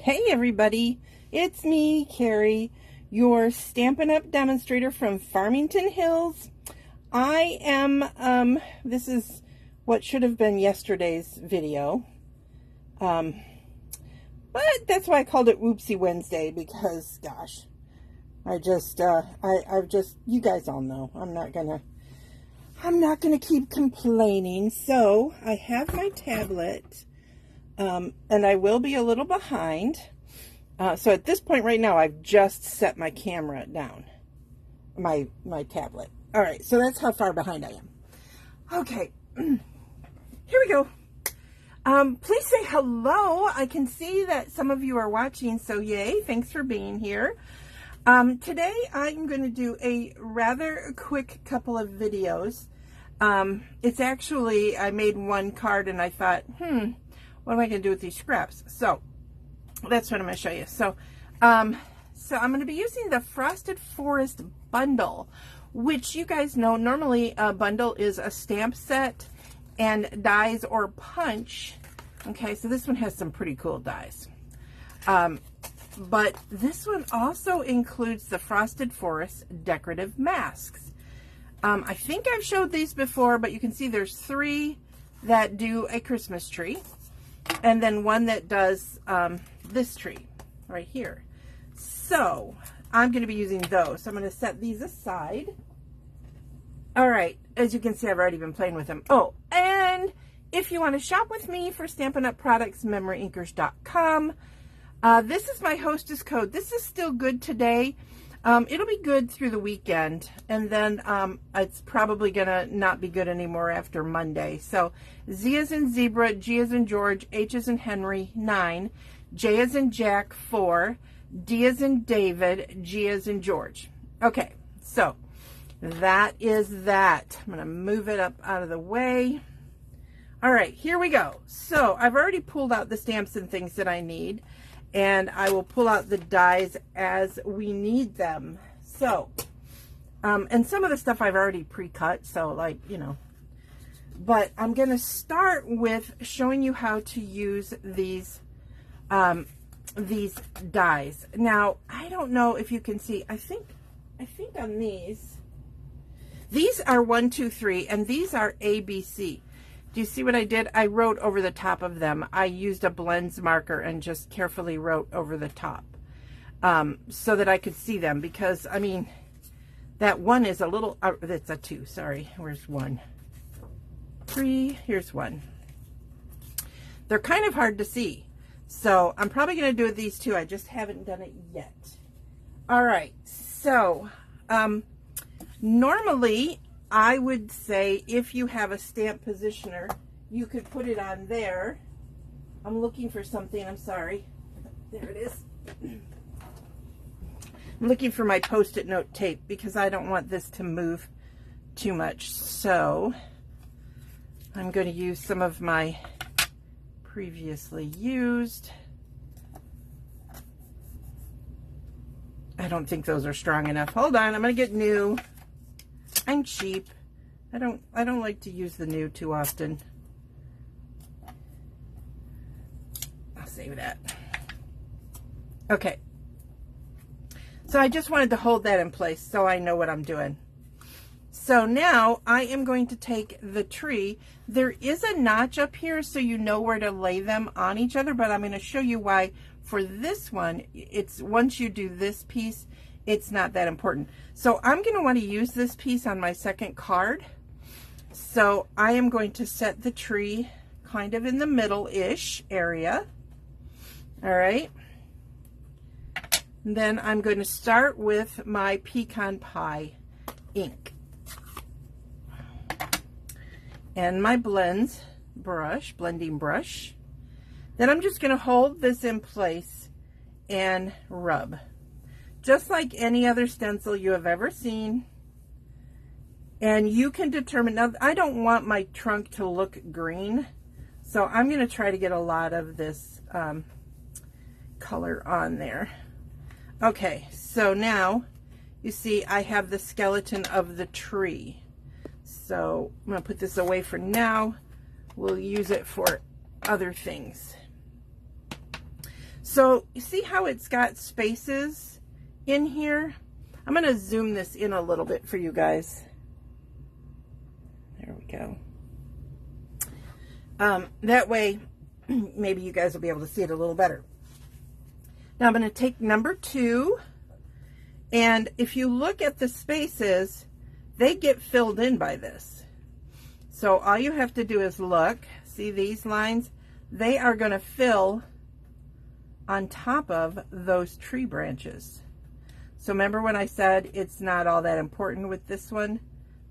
Hey everybody, it's me, Carrie, your Stampin' Up! Demonstrator from Farmington Hills. I am, this is what should have been yesterday's video, but that's why I called it Whoopsie Wednesday, because, gosh, I've just, you guys all know, I'm not gonna keep complaining. So, I have my tablet, and I will be a little behind. So at this point right now, I've just set my camera down, my tablet. All right, so that's how far behind I am. Okay, here we go. Please say hello. I can see that some of you are watching, so yay, thanks for being here. Today I'm going to do a rather quick couple of videos. It's actually, I made one card and I thought, what am I going to do with these scraps? So that's what I'm going to show you. So I'm going to be using the Frosted Forest bundle, which you guys know, normally a bundle is a stamp set and dies or punch. Okay, so this one has some pretty cool dies. But this one also includes the Frosted Forest Decorative Masks. I think I've showed these before, but you can see there's 3 that do a Christmas tree, and then one that does this tree right here. So I'm going to be using those. So I'm going to set these aside. All right, as you can see, I've already been playing with them. Oh, and if you want to shop with me for Stampin' Up! Products, MemoryINKers.com. This is my hostess code. This is still good today. It'll be good through the weekend, and then it's probably gonna not be good anymore after Monday. So Z as in zebra, G as in George, H as in Henry, 9, J as in Jack, 4, D as in David, G as in George. Okay, so that is that. I'm gonna move it up out of the way. All right, here we go. So I've already pulled out the stamps and things that I need, and I will pull out the dies as we need them. So, and some of the stuff I've already pre-cut, so like, you know, but I'm going to start with showing you how to use these dies. Now, I don't know if you can see, I think on these are 1, 2, 3, and these are A, B, C. Do you see what I did? I wrote over the top of them. I used a blends marker and just carefully wrote over the top so that I could see them, because, I mean, that one is a little, that's a 2, sorry. Where's 1? 3, here's 1. They're kind of hard to see. So I'm probably going to do these 2. I just haven't done it yet. All right. So normally, I would say if you have a stamp positioner, you could put it on there. I'm looking for something. I'm sorry. There it is. I'm looking for my Post-it note tape because I don't want this to move too much. So I'm going to use some of my previously used. I don't think those are strong enough. Hold on. I'm going to get new. I'm cheap. I don't like to use the new too often. I'll save that. Okay. So I just wanted to hold that in place so I know what I'm doing. So now I am going to take the tree. There is a notch up here so you know where to lay them on each other, but I'm going to show you why for this one, it's once you do this piece, it's not that important. So I'm going to want to use this piece on my second card. So I am going to set the tree kind of in the middle-ish area. All right. And then I'm going to start with my pecan pie ink and my blending brush. Then I'm just going to hold this in place and rub. Just like any other stencil you have ever seen. And you can determine, now I don't want my trunk to look green, so I'm going to try to get a lot of this color on there. Okay, so now you see I have the skeleton of the tree. So I'm going to put this away for now. We'll use it for other things. So you see how it's got spaces in here? I'm going to zoom this in a little bit for you guys. There we go. That way, maybe you guys will be able to see it a little better. Now I'm going to take number 2, and if you look at the spaces, they get filled in by this. So all you have to do is look, see these lines? They are going to fill on top of those tree branches. So remember when I said it's not all that important with this one?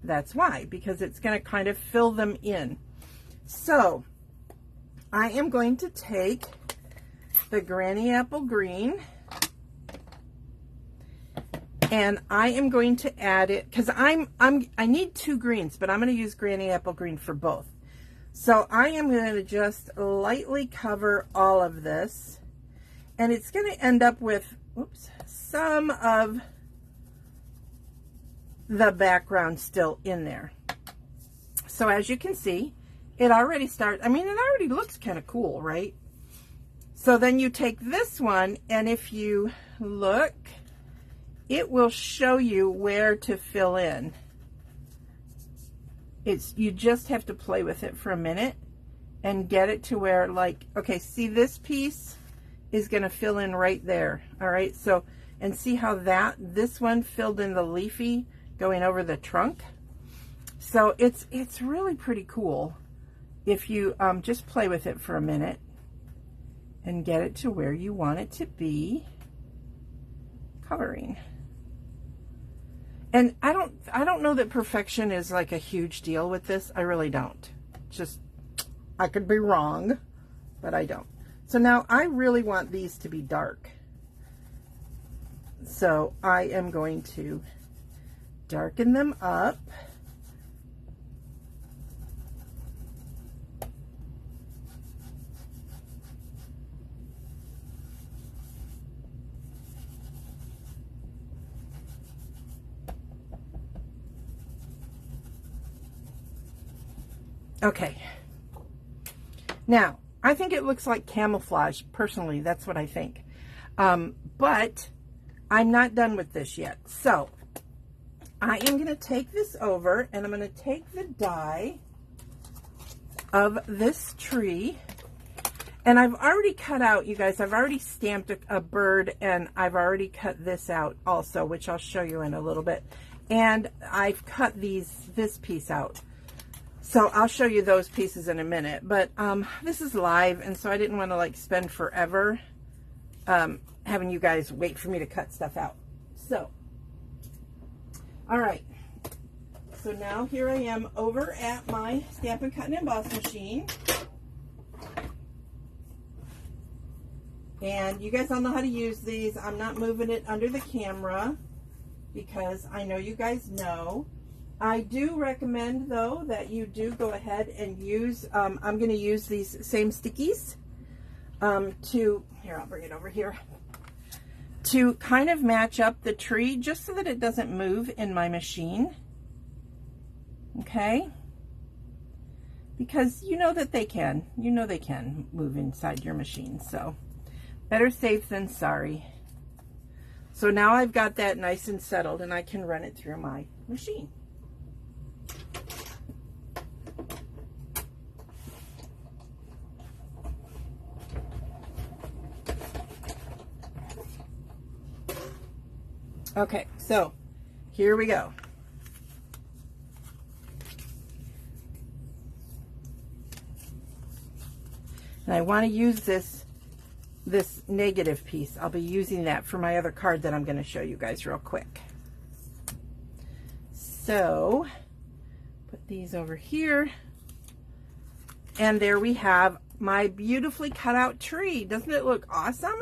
That's why, because it's going to kind of fill them in. So I am going to take the Granny Apple Green, and I am going to add it, because I need 2 greens, but I'm going to use Granny Apple Green for both. So I am going to just lightly cover all of this, and it's going to end up with, oops, some of the background still in there. So as you can see, it already starts, I mean, it already looks kind of cool, right? So then you take this one, and if you look, it will show you where to fill in. You just have to play with it for a minute and get it to where, like, okay, see this piece is going to fill in right there. All right, so, and see how this one filled in the leafy going over the trunk. So it's really pretty cool if you just play with it for a minute and get it to where you want it to be covering. And I don't know that perfection is like a huge deal with this. I really don't. Just, I could be wrong, but I don't. So now I really want these to be dark. So I am going to darken them up. Okay, now I think it looks like camouflage. Personally, that's what I think. But I'm not done with this yet. So I am going to take this over, and I'm going to take the die of this tree, and I've already cut out, you guys, I've already stamped a bird, and I've already cut this out also, which I'll show you in a little bit. And I've cut this piece out. So I'll show you those pieces in a minute, but this is live, and so I didn't want to like spend forever having you guys wait for me to cut stuff out. So, all right. So now here I am over at my Stampin' Cut and Emboss machine. And you guys all know how to use these. I'm not moving it under the camera because I know you guys know. I do recommend, though, that you do go ahead and use, I'm going to use these same stickies here, I'll bring it over here, to kind of match up the tree just so that it doesn't move in my machine. Okay? Because you know that they can. You know they can move inside your machine, so better safe than sorry. So now I've got that nice and settled, and I can run it through my machine. Okay, so here we go. And I want to use this negative piece. I'll be using that for my other card that I'm going to show you guys real quick. So, put these over here. And there we have my beautifully cut out tree. Doesn't it look awesome?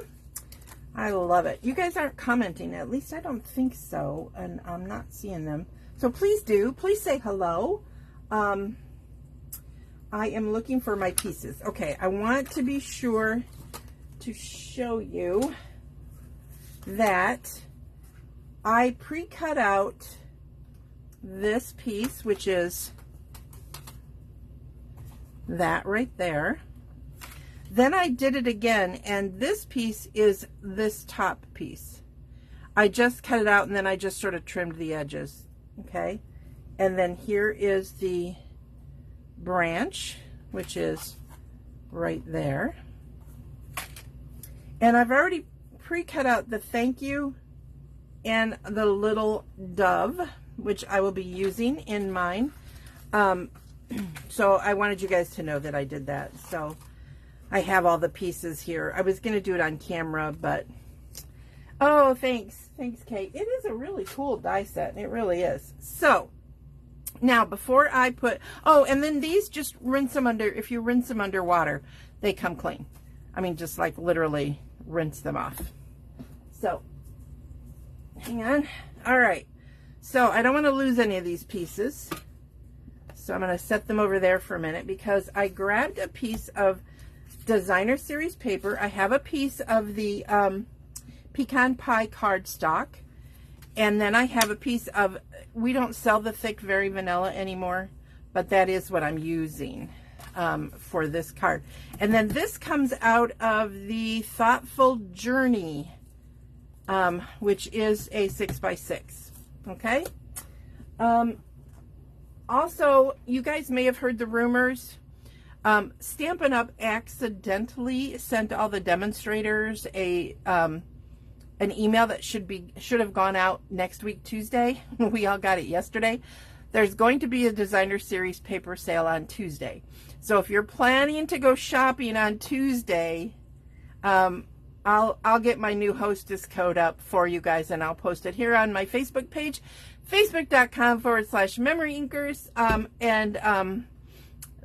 I love it. You guys aren't commenting, at least I don't think so, and I'm not seeing them. So please do. Please say hello. I am looking for my pieces. Okay, I want to be sure to show you that I pre-cut out this piece, which is that right there. Then I did it again, and this piece is this top piece. I just cut it out, and then I just sort of trimmed the edges, okay? And then here is the branch, which is right there. And I've already pre-cut out the thank you and the little dove, which I will be using in mine. So I wanted you guys to know that I did that. So I have all the pieces here. I was going to do it on camera, but oh, thanks. Thanks, Kate. It is a really cool die set. It really is. So now before I put, oh, and then these, just rinse them under, if you rinse them under water, they come clean. I mean, just like literally rinse them off. So hang on. All right. So I don't want to lose any of these pieces. So I'm going to set them over there for a minute because I grabbed a piece of designer series paper. I have a piece of the pecan pie cardstock, and then I have a piece of, we don't sell the thick very vanilla anymore, but that is what I'm using for this card. And then this comes out of the Thoughtful Journey, which is a 6x6. Okay. Also, you guys may have heard the rumors. Stampin' Up! Accidentally sent all the demonstrators an email that should have gone out next week, Tuesday. We all got it yesterday. There's going to be a designer series paper sale on Tuesday. So if you're planning to go shopping on Tuesday, I'll get my new hostess code up for you guys, and I'll post it here on my Facebook page, facebook.com/MemoryINKers.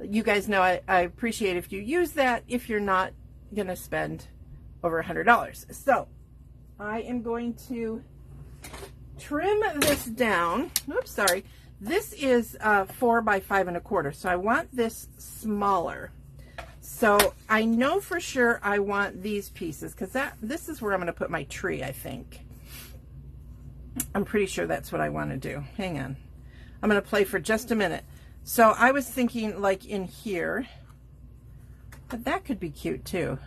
You guys know I appreciate if you use that if you're not going to spend over $100. So I am going to trim this down. Oops, sorry. This is 4 by 5 1/4, so I want this smaller. So I know for sure I want these pieces because this is where I'm going to put my tree, I think. I'm pretty sure that's what I want to do. Hang on. I'm going to play for just a minute. So I was thinking like in here, but that could be cute too.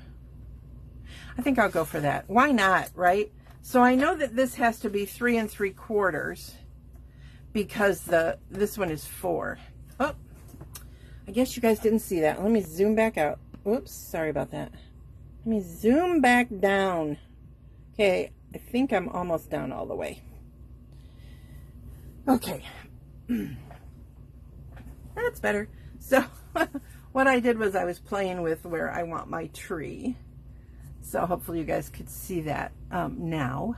I think I'll go for that. Why not, right? So I know that this has to be 3 3/4 because this one is 4. Oh, I guess you guys didn't see that. Let me zoom back out. Oops, sorry about that. Let me zoom back down. Okay, I think I'm almost down all the way. Okay. That's better. So what I did was I was playing with where I want my tree. So hopefully you guys could see that now.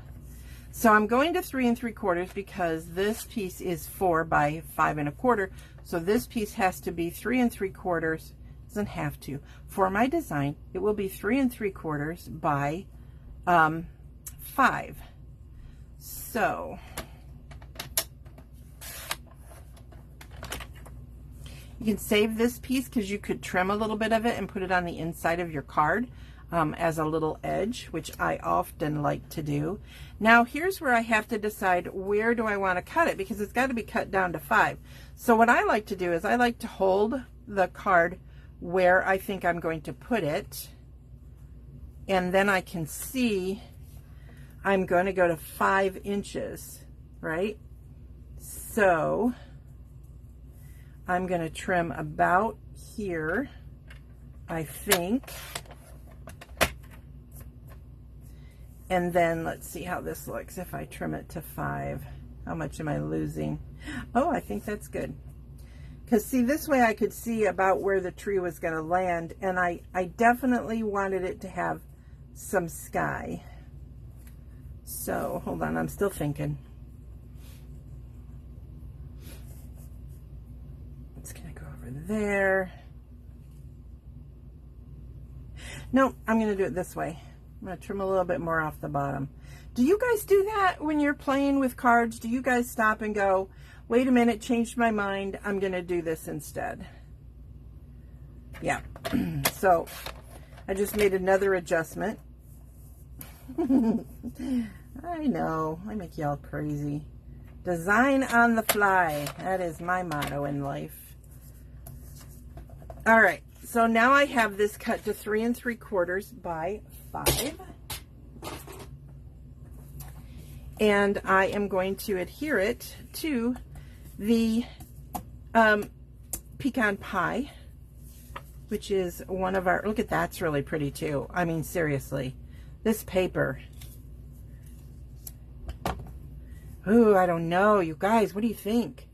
So I'm going to 3 3/4 because this piece is 4 by 5 1/4. So this piece has to be 3 3/4. Doesn't have to. For my design, it will be 3 3/4 by 5. So you can save this piece because you could trim a little bit of it and put it on the inside of your card as a little edge, which I often like to do. Now here's where I have to decide where do I want to cut it because it's got to be cut down to 5. So what I like to do is I like to hold the card where I think I'm going to put it, and then I can see I'm going to go to 5 inches, right? So I'm going to trim about here, I think. And then let's see how this looks if I trim it to 5. How much am I losing? Oh, I think that's good. Because see, this way I could see about where the tree was going to land, and I definitely wanted it to have some sky. So, hold on, I'm still thinking. It's going to go over there. No, I'm going to do it this way. I'm going to trim a little bit more off the bottom. Do you guys do that when you're playing with cards? Do you guys stop and go, wait a minute, changed my mind, I'm going to do this instead? Yeah. So I just made another adjustment. I know, I make y'all crazy. Design on the fly. That is my motto in life. All right, So now I have this cut to 3 3/4 by 5. And I am going to adhere it to the pecan pie, which is one of our, look at that's really pretty too. I mean, seriously, this paper. Ooh, I don't know. You guys, what do you think?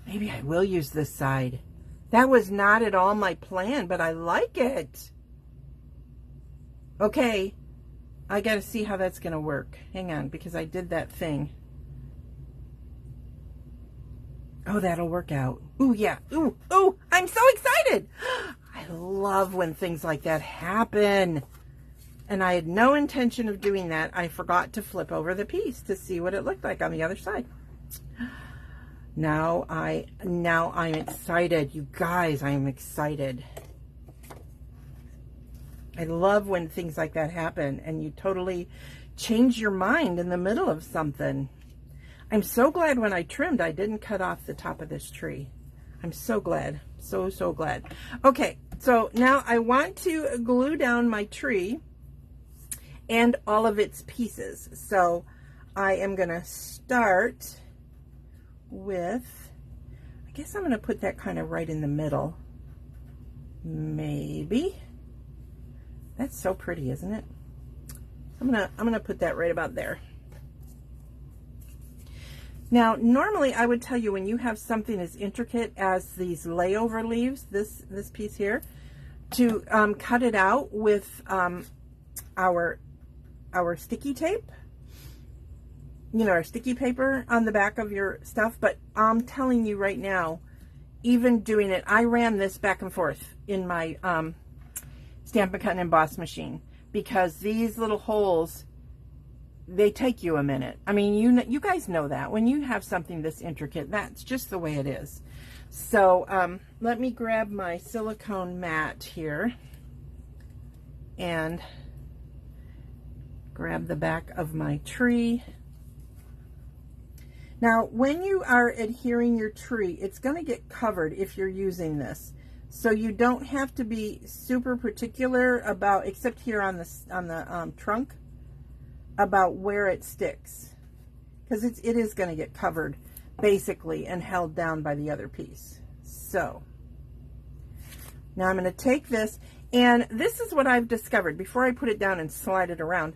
Maybe I will use this side. That was not at all my plan, but I like it. Okay, I got to see how that's going to work. Hang on, because I did that thing. Oh, that'll work out. Ooh, yeah. Ooh, ooh, I'm so excited. I love when things like that happen. And I had no intention of doing that. I forgot to flip over the piece to see what it looked like on the other side. Now I'm excited. You guys, I am excited. I love when things like that happen and you totally change your mind in the middle of something. I'm so glad when I trimmed, I didn't cut off the top of this tree. I'm so glad. So glad. Okay, so now I want to glue down my tree and all of its pieces. So I am going to start with, I guess I'm going to put that kind of right in the middle. Maybe. That's so pretty, isn't it? I'm going to put that right about there. Now, normally I would tell you when you have something as intricate as these layover leaves, this piece here, to cut it out with our sticky tape, you know, our sticky paper on the back of your stuff. But I'm telling you right now, even doing it, I ran this back and forth in my Stampin' Cut and Emboss machine, because these little holes, they take you a minute. I mean, you guys know that when you have something this intricate, that's just the way it is. So let me grab my silicone mat here and grab the back of my tree. Now, when you are adhering your tree, it's going to get covered if you're using this. So you don't have to be super particular about, except here on the trunk, about where it sticks, because it is going to get covered basically and held down by the other piece. So now I'm going to take this, and this is what I've discovered before I put it down and slide it around.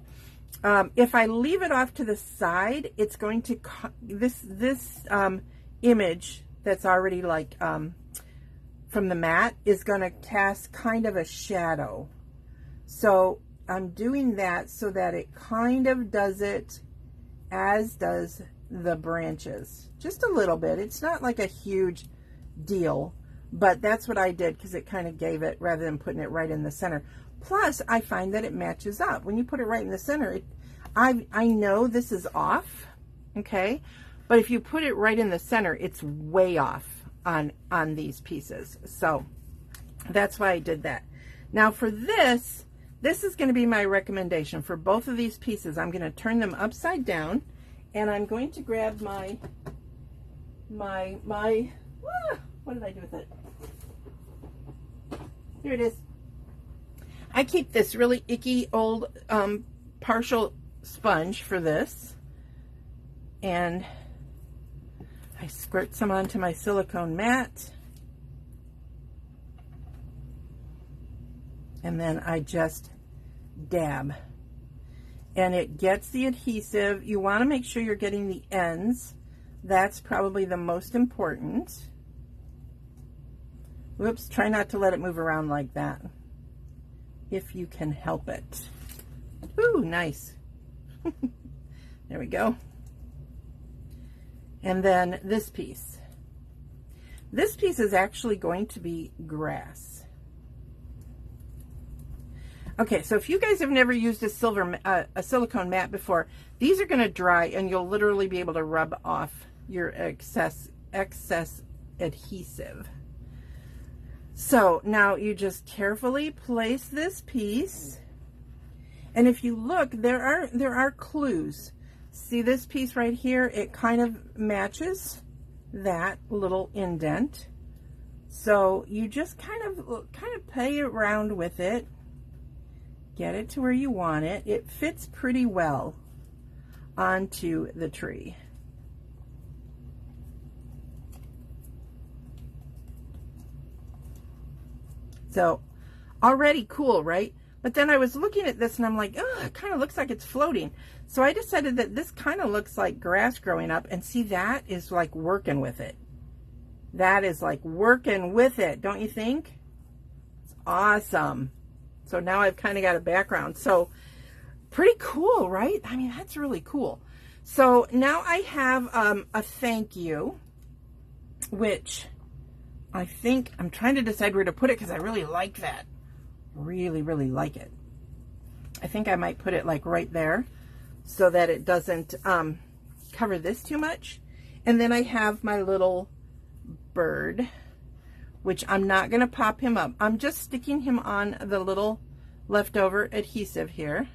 If I leave it off to the side, it's going to this image that's already like from the mat is going to cast kind of a shadow. So I'm doing that so that it kind of does it as does the branches. Just a little bit. It's not like a huge deal, but that's what I did because it kind of gave it, rather than putting it right in the center. Plus, I find that it matches up. When you put it right in the center, I know this is off, okay? But if you put it right in the center, it's way off on these pieces. So that's why I did that. Now for this is going to be my recommendation for both of these pieces. I'm going to turn them upside down, and I'm going to grab my what did I do with it? Here it is. I keep this really icky old partial sponge for this, and I squirt some onto my silicone mat, and then I just dab, and it gets the adhesive. You want to make sure you're getting the ends. That's probably the most important. Whoops, try not to let it move around like that if you can help it. Ooh, nice. There we go. And then this piece. This piece is actually going to be grass. Okay, so if you guys have never used a silicone mat before, these are going to dry, and you'll literally be able to rub off your excess adhesive. So now you just carefully place this piece, and if you look, there are clues. See this piece right here? It kind of matches that little indent. So you just kind of play around with it, get it to where you want it. It fits pretty well onto the tree. So already cool, right? But then I was looking at this and I'm like, oh, it kind of looks like it's floating. So I decided that this kind of looks like grass growing up, and see, that is like working with it. That is like working with it, don't you think? It's awesome. So now I've kind of got a background. So pretty cool, right? I mean, that's really cool. So now I have a thank you, which I think I'm trying to decide where to put it because I really like that. Really, really like it. I think I might put it like right there so that it doesn't cover this too much. And then I have my little bird, which I'm not going to pop him up. I'm just sticking him on the little leftover adhesive here.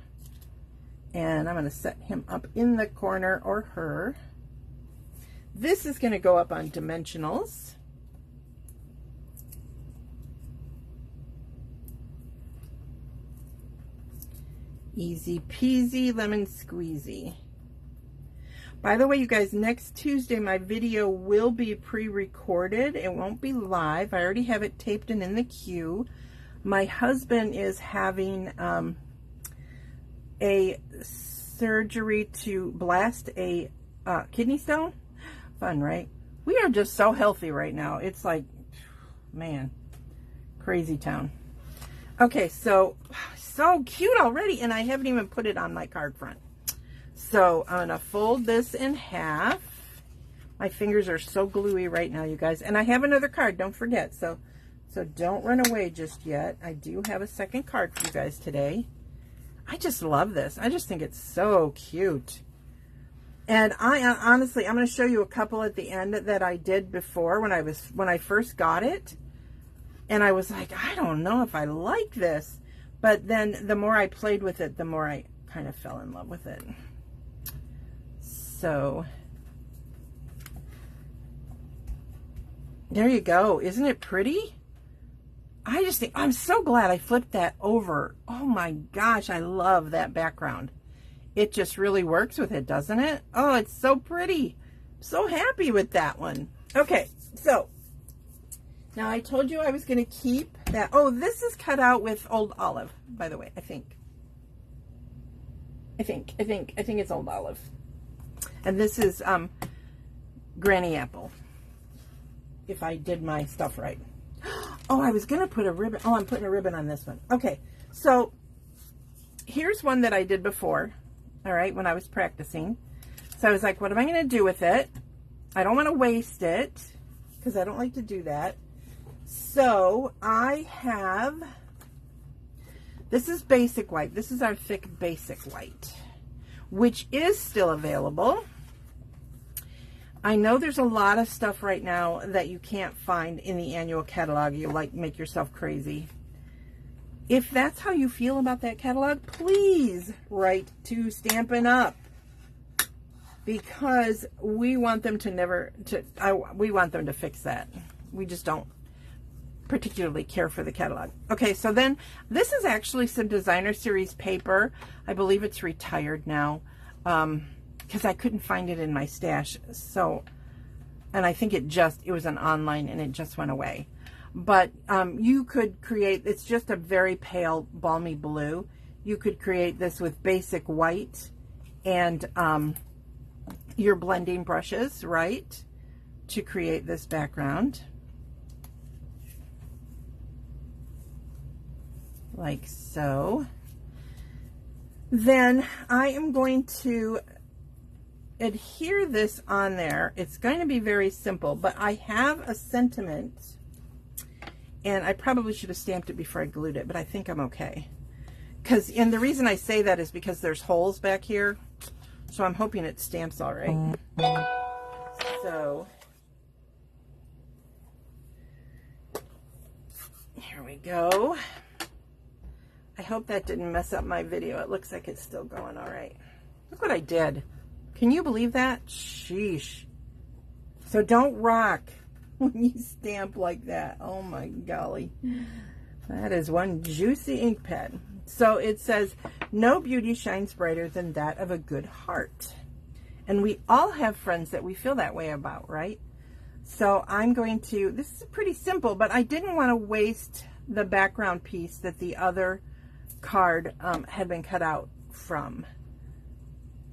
And I'm going to set him up in the corner, or her. This is going to go up on dimensionals. Easy peasy lemon squeezy. By the way, you guys, next Tuesday my video will be pre-recorded. It won't be live. I already have it taped and in the queue. My husband is having a surgery to blast a kidney stone. Fun, right? We are just so healthy right now. It's like, man, crazy town. Okay, so cute already, and I haven't even put it on my card front. So I'm gonna fold this in half. My fingers are so gluey right now, you guys. And I have another card, don't forget. So don't run away just yet. I do have a second card for you guys today. I just love this. I just think it's so cute. And I honestly, I'm gonna show you a couple at the end that I did before when I first got it. And I was like, I don't know if I like this. But then the more I played with it, the more I kind of fell in love with it. So there you go. Isn't it pretty? I just think, I'm so glad I flipped that over. Oh my gosh, I love that background. It just really works with it, doesn't it? Oh, it's so pretty. So happy with that one. Okay, so now I told you I was going to keep that. Oh, this is cut out with old olive, by the way, I think it's old olive. And this is granny apple, if I did my stuff right. Oh, I was going to put a ribbon. Oh, I'm putting a ribbon on this one. Okay, so here's one that I did before, all right, when I was practicing. So I was like, what am I going to do with it? I don't want to waste it because I don't like to do that. So I have, this is basic white. This is our thick basic white, which is still available. I know there's a lot of stuff right now that you can't find in the annual catalog. You like make yourself crazy. If that's how you feel about that catalog, please write to Stampin' Up! Because we want them to we want them to fix that. We just don't particularly care for the catalog. Okay, so then this is actually some designer series paper. I believe it's retired now because I couldn't find it in my stash. So, and I think it was an online and it just went away. But you could create, it's just a very pale balmy blue. You could create this with basic white and your blending brushes, right, to create this background. Like so. Then I am going to adhere this on there. It's going to be very simple, but I have a sentiment, and I probably should have stamped it before I glued it, but I think I'm okay. And the reason I say that is because there's holes back here, so I'm hoping it stamps all right. So here we go. I hope that didn't mess up my video. It looks like it's still going all right. Look what I did. Can you believe that? Sheesh. So don't rock. when you stamp like that. Oh my golly. That is one juicy ink pen. So it says, no beauty shines brighter than that of a good heart. And we all have friends that we feel that way about, right? So I'm going to, this is pretty simple, but I didn't want to waste the background piece that the other card had been cut out from.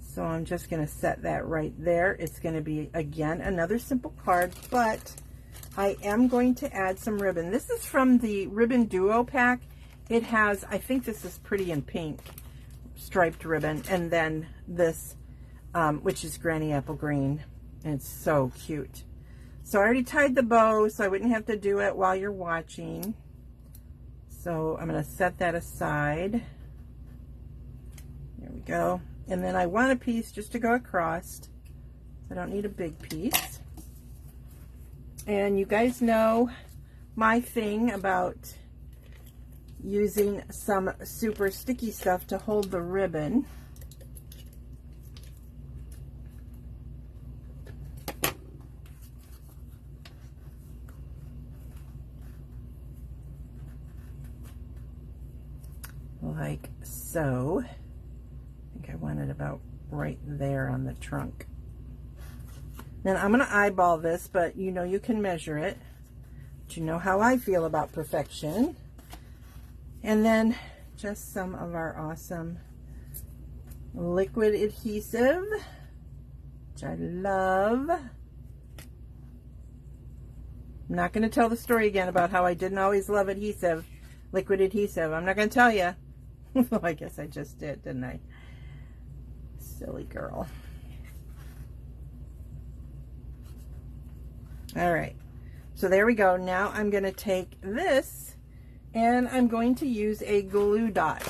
So I'm just going to set that right there. It's going to be, again, another simple card, but I am going to add some ribbon. This is from the Ribbon Duo pack. It has, I think this is Pretty in Pink, striped ribbon, and then this, which is Granny Apple Green. And it's so cute. So I already tied the bow, so I wouldn't have to do it while you're watching. So I'm going to set that aside. There we go. And then I want a piece just to go across. I don't need a big piece. And you guys know my thing about using some super sticky stuff to hold the ribbon. Like so. I think I want it about right there on the trunk. Then I'm going to eyeball this, but you know you can measure it. But you know how I feel about perfection. And then just some of our awesome liquid adhesive, which I love. I'm not going to tell the story again about how I didn't always love adhesive, liquid adhesive. I'm not going to tell you. Well, I guess I just did, didn't I? Silly girl. All right, so there we go. Now I'm going to take this and I'm going to use a glue dot.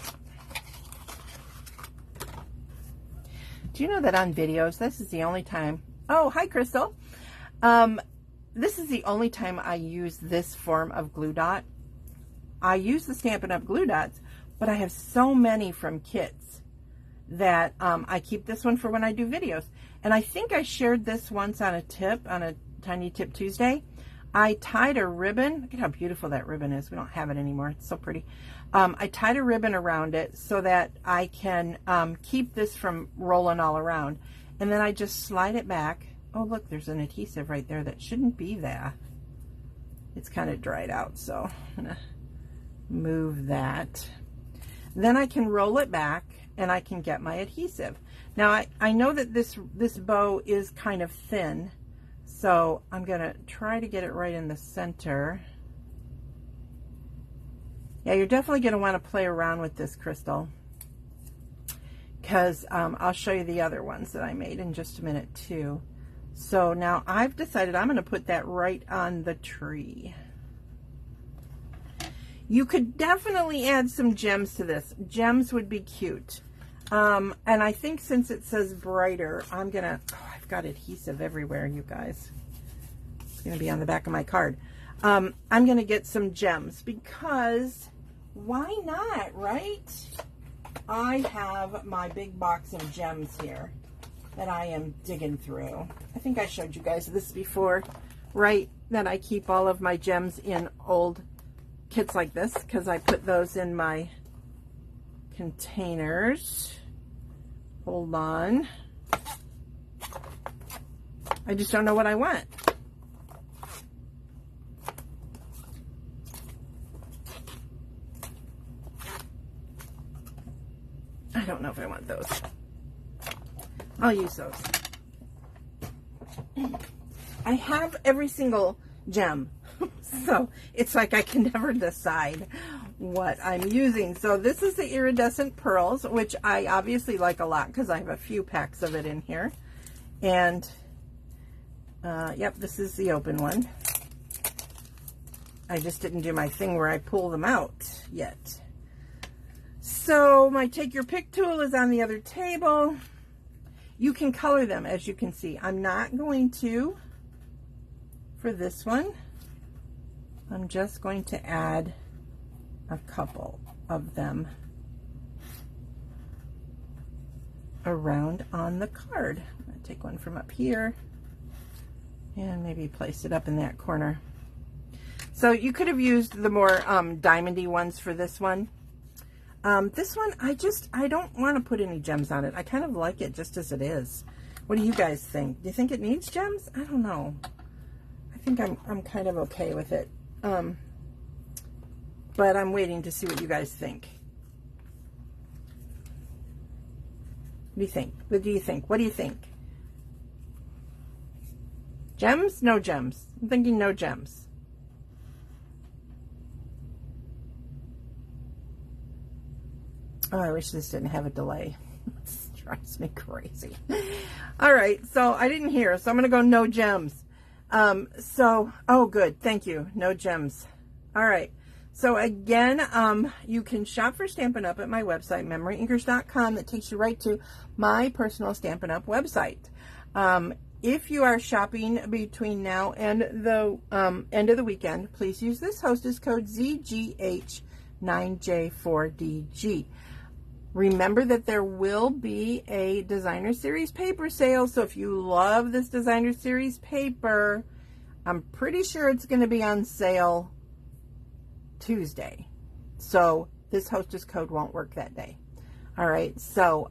Do you know that on videos, this is the only time, oh, hi Crystal. This is the only time I use this form of glue dot. I use the Stampin' Up! Glue dots, but I have so many from kits that I keep this one for when I do videos. And I think I shared this once on a tip, on a Tiny Tip Tuesday. I tied a ribbon. Look at how beautiful that ribbon is. We don't have it anymore. It's so pretty. I tied a ribbon around it so that I can keep this from rolling all around. And then I just slide it back. Oh, look, there's an adhesive right there that shouldn't be there. It's kind of dried out, so I'm going to move that. Then I can roll it back and I can get my adhesive. Now I know that this bow is kind of thin, so I'm going to try to get it right in the center. Yeah, you're definitely going to want to play around with this, Crystal, because I'll show you the other ones that I made in just a minute too. So now I've decided I'm going to put that right on the tree. You could definitely add some gems to this. Gems would be cute. And I think since it says brighter, I'm going to, oh, I've got adhesive everywhere, you guys. It's going to be on the back of my card. I'm going to get some gems because why not, right? I have my big box of gems here that I am digging through. I think I showed you guys this before, right? That I keep all of my gems in old kits like this because I put those in my containers. Hold on. I just don't know what I want. I don't know if I want those. I'll use those. I have every single gem. So it's like I can never decide what I'm using. So this is the iridescent pearls, which I obviously like a lot because I have a few packs of it in here. And yep, this is the open one. I just didn't do my thing where I pull them out yet. So my take your pick tool is on the other table. You can color them, as you can see. I'm not going to for this one. I'm just going to add a couple of them around on the card. I'm going to take one from up here And maybe place it up in that corner. So you could have used the more diamondy ones for this one. This one, I don't want to put any gems on it. I kind of like it just as it is. What do you guys think? Do you think it needs gems? I don't know. I think I'm kind of okay with it. But I'm waiting to see what you guys think. What do you think? What do you think? What do you think? Gems? No gems. I'm thinking no gems. Oh, I wish this didn't have a delay. This drives me crazy. All right, so I didn't hear, so I'm going to go no gems. Oh, good. Thank you. No gems. All right. So again, you can shop for Stampin' Up! At my website, MemoryINKers.com. That takes you right to my personal Stampin' Up! Website. If you are shopping between now and the end of the weekend, please use this hostess code ZGH9J4DG. Remember that there will be a Designer Series paper sale, so if you love this Designer Series paper, I'm pretty sure it's going to be on sale Tuesday. So this hostess code won't work that day. All right, so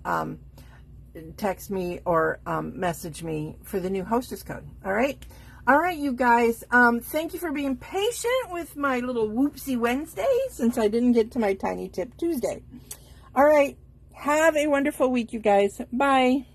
text me or message me for the new hostess code. All right, you guys, thank you for being patient with my little whoopsie Wednesday since I didn't get to my tiny tip Tuesday. All right, have a wonderful week, you guys. Bye.